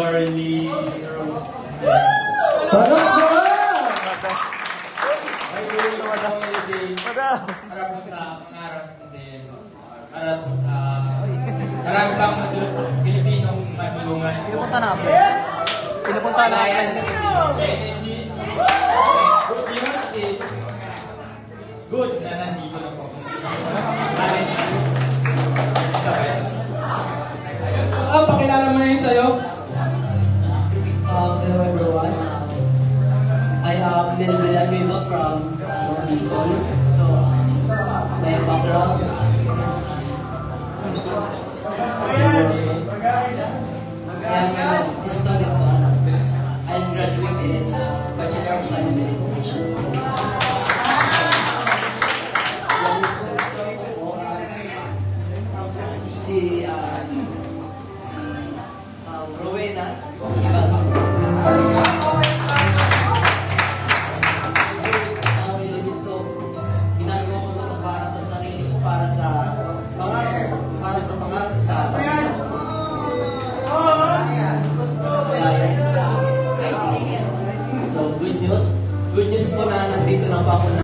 Charlie Rose. Parang ba? Ay, harap mo sa pangarap din. Harap mo sa karanggang Pilipinong matulungan. Pinupunta natin. Pinupunta natin. Genesis. Good news is good na nandito na po. Pakilala mo na yun sa'yo. Hello everyone. I am Lil Villanueva from Bicol. So, my background. I studied I'm graduated in Bachelor of Science in Information. Yung sponsor ko po, si Rowena Ibasa. So, ginagawa ko ito para sa sarili ko, para sa pangarap, sa So, good news po na nandito na pa ako